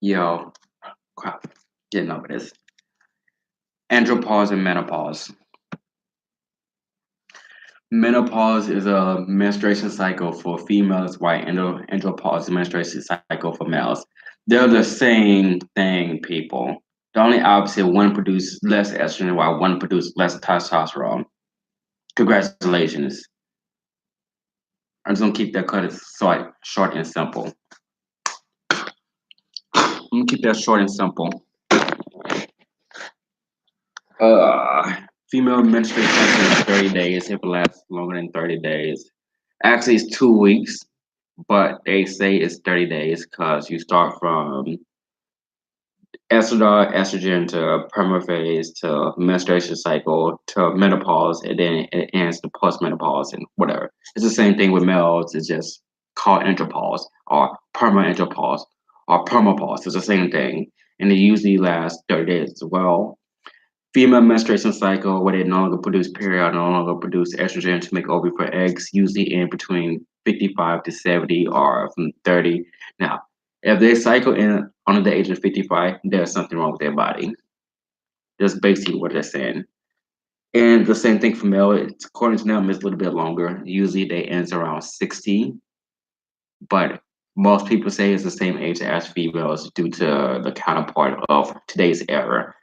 Yo, crap, getting over this. Andropause and menopause. Menopause is a menstruation cycle for females, while andropause is a menstruation cycle for males. They're the same thing, people. The only opposite, one produces less estrogen while one produces less testosterone. Congratulations. I'm just gonna keep that cut short and simple. I'm gonna keep that short and simple. Uh, Female menstruation cycle is 30 days. If it lasts longer than 30 days, actually, it's 2 weeks, but they say it's 30 days because you start from estrogen to permaphase to menstruation cycle to menopause, and then it ends to postmenopause and whatever. It's the same thing with males. It's just called andropause or perma-andropause or permapause. It's the same thing, and it usually lasts 30 days as well. Female menstruation cycle, where they no longer produce period, no longer produce estrogen to make ovary for eggs, usually in between 55 to 70 or from 30. Now, if they cycle in under the age of 55, there's something wrong with their body. That's basically what they're saying. And the same thing for male, it's, according to them, it's a little bit longer. Usually they ends around 60, but most people say it's the same age as females due to the counterpart of today's era.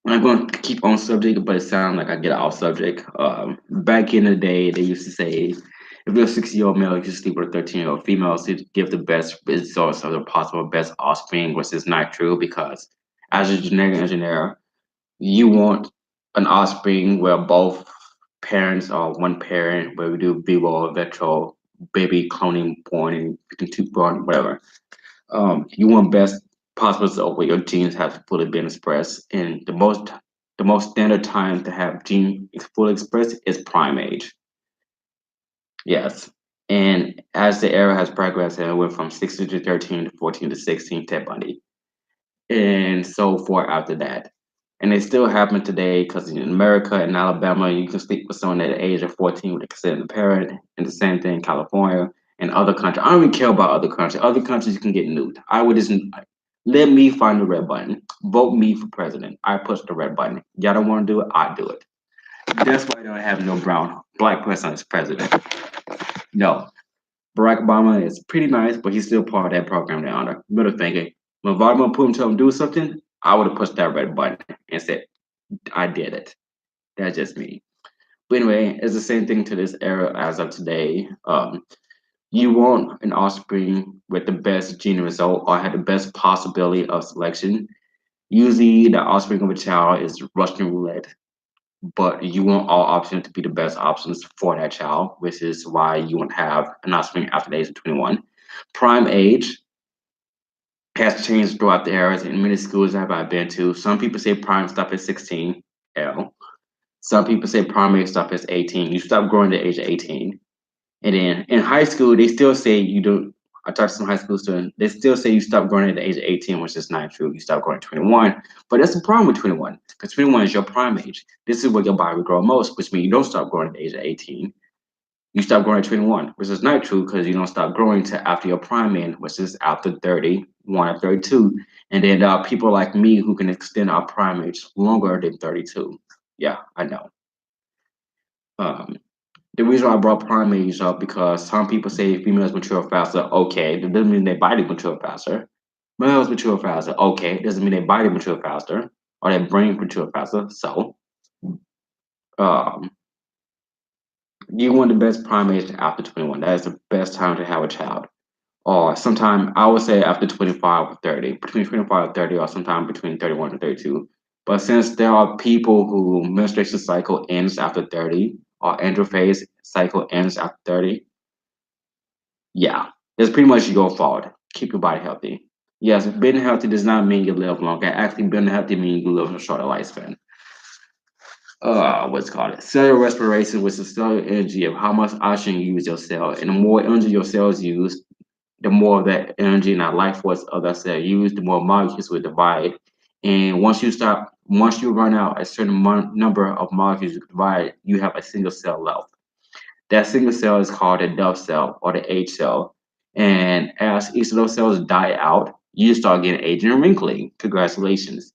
I'm going to keep on subject, but it sounds like I get off subject. Back in the day, they used to say if you're a 60-year-old male, you should sleep with a 13-year-old female to give the best results of the possible best offspring, which is not true because as a genetic engineer, you want an offspring where both parents are one parent, where we do vivo, vitro, baby cloning, born, born, whatever. You want best possible result where your genes have fully been expressed, and the most standard time to have gene fully expressed is prime age. Yes, and as the era has progressed, and it went from 16 to 13 to 14 to 16, Ted Bundy, and so forth after that. And it still happen today because in America and Alabama, you can sleep with someone at the age of 14 with a consenting parent, and the same thing in California and other countries. I don't even care about other countries. Other countries you can get nuked. I would just let me find the red button. Vote me for president. I push the red button. Y'all don't want to do it, I do it. That's why I don't have no black person as president. No. Barack Obama is pretty nice, but he's still part of that program down there. Middle finger. When Vladimir Putin told him to do something, I would have pushed that red button and said, I did it. That's just me. But anyway, it's the same thing to this era as of today. You want an offspring with the best gene result or have the best possibility of selection. Usually, the offspring of a child is Russian roulette, but you want all options to be the best options for that child, which is why you won't have an offspring after the age of 21. Prime age has changed throughout the eras in many schools that I've been to. Some people say prime stop at 16. L. Some people say prime age stop at 18. You stop growing at the age of 18. And then in high school, they still say you don't. I talked to some high school students. They still say you stop growing at the age of 18, which is not true. You stop growing at 21. But that's the problem with 21, because 21 is your prime age. This is where your body will grow most, which means you don't stop growing at the age of 18. You stop growing at 21, which is not true because you don't stop growing until after your prime age, which is after 31 or 32. And then there are people like me who can extend our prime age longer than 32. Yeah, I know. Um, the reason I brought primates up because some people say females mature faster. Okay, that doesn't mean their body mature faster. Males mature faster. Okay, doesn't mean their body mature faster or their brain mature faster. So, um, you want the best primates after 21. That is the best time to have a child. Or sometime I would say after 25 or 30, between 25 and 30, or sometime between 31 and 32. But since there are people who menstruation cycle ends after 30, or androphase cycle ends after 30, yeah, it's pretty much your fault. Keep your body healthy. Yes, being healthy does not mean you live longer. Actually, being healthy means you live a shorter lifespan. What's it called cellular respiration, which is cellular energy of how much oxygen you use your cell. And the more energy your cells use, the more of that energy and that life force of that cell used, the more molecules will divide. And once you run out a certain number of molecules you divide, you have a single cell left. That single cell is called a dove cell or the H cell. And as each of those cells die out, you start getting aging and wrinkly. Congratulations.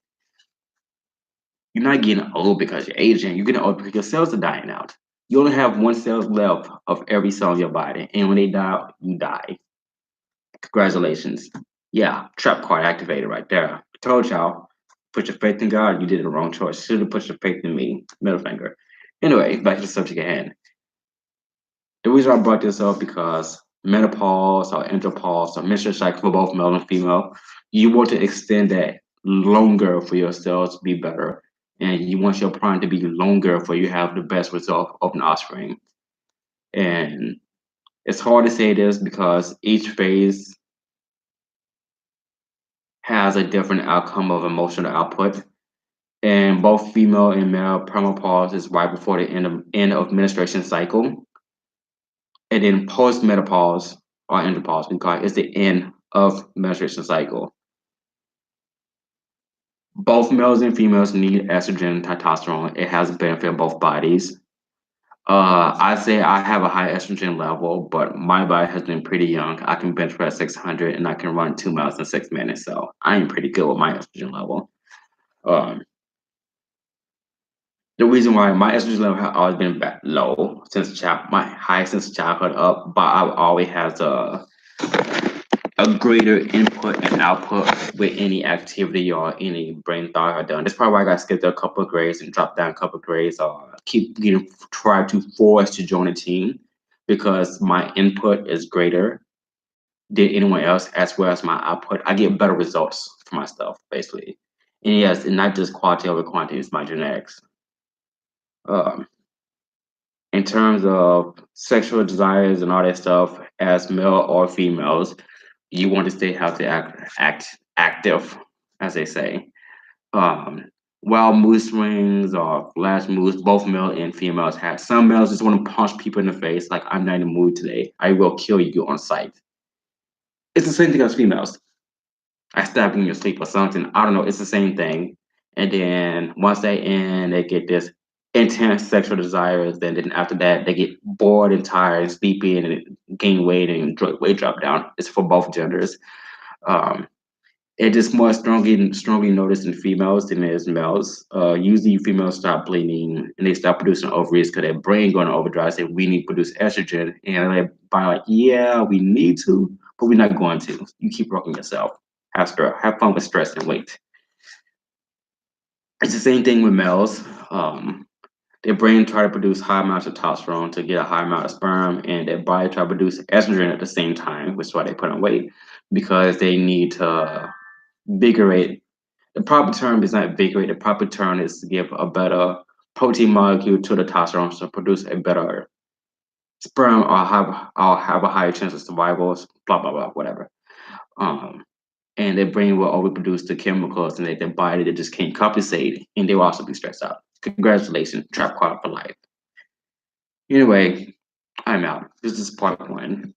You're not getting old because you're aging. You're getting old because your cells are dying out. You only have one cell left of every cell in your body. And when they die, you die. Congratulations. Yeah, trap card activated right there. Told y'all, put your faith in God. You did the wrong choice. Should have put your faith in me. Middle finger. Anyway, back to the subject at hand. The reason I brought this up because menopause or andropause or menstrual cycle for both male and female, you want to extend that longer for your cells to be better. And you want your prime to be longer for you have the best result of an offspring. And it's hard to say this because each phase has a different outcome of emotional output. And both female and male permapause is right before the end of menstruation cycle. And then post-menopause or andropause, we call it, is the end of menstruation cycle. Both males and females need estrogen and testosterone. It has a benefit in both bodies. I say I have a high estrogen level, but my body has been pretty young. I can bench press 600 and I can run 2 miles in 6 minutes. So I am pretty good with my estrogen level. Um, the reason why my estrogen level has always been low since my highest since childhood up, but I've always had a greater input and output with any activity or any brain thought I've done. That's probably why I got skipped a couple of grades and dropped down a couple of grades or keep getting try to force to join a team because my input is greater than anyone else as well as my output. I get better results for my stuff, basically. And yes, and not just quality over quantity, it's my genetics. Um, in terms of sexual desires and all that stuff, as male or females, you want to stay healthy, active, as they say. Um, while mood swings or flash moods, both male and females have. Some males just want to punch people in the face, like I'm not in the mood today. I will kill you on sight. It's the same thing as females. I stab you in your sleep or something. I don't know. It's the same thing. And then once they end, they get this intense sexual desires. Then after that, they get bored and tired and sleepy and gain weight and weight drop down. It's for both genders. Um, it is more strongly noticed in females than it is males. Usually females stop bleeding and they stop producing ovaries because their brain going to overdrive. Say we need to produce estrogen, and their body like, yeah, we need to, but we're not going to. You keep working yourself. Have fun with stress and weight. It's the same thing with males. Their brain try to produce high amounts of testosterone to get a high amount of sperm, and their body try to produce estrogen at the same time, which is why they put on weight because they need to vigorate. The proper term is not vigorate. The proper term is to give a better protein molecule to the testosterone to produce a better sperm or have a higher chance of survival. Blah blah blah, whatever. Um, and their brain will overproduce the chemicals and their body that just can't compensate, and they will also be stressed out. Congratulations, trap quad for life. Anyway, I'm out. This is part one.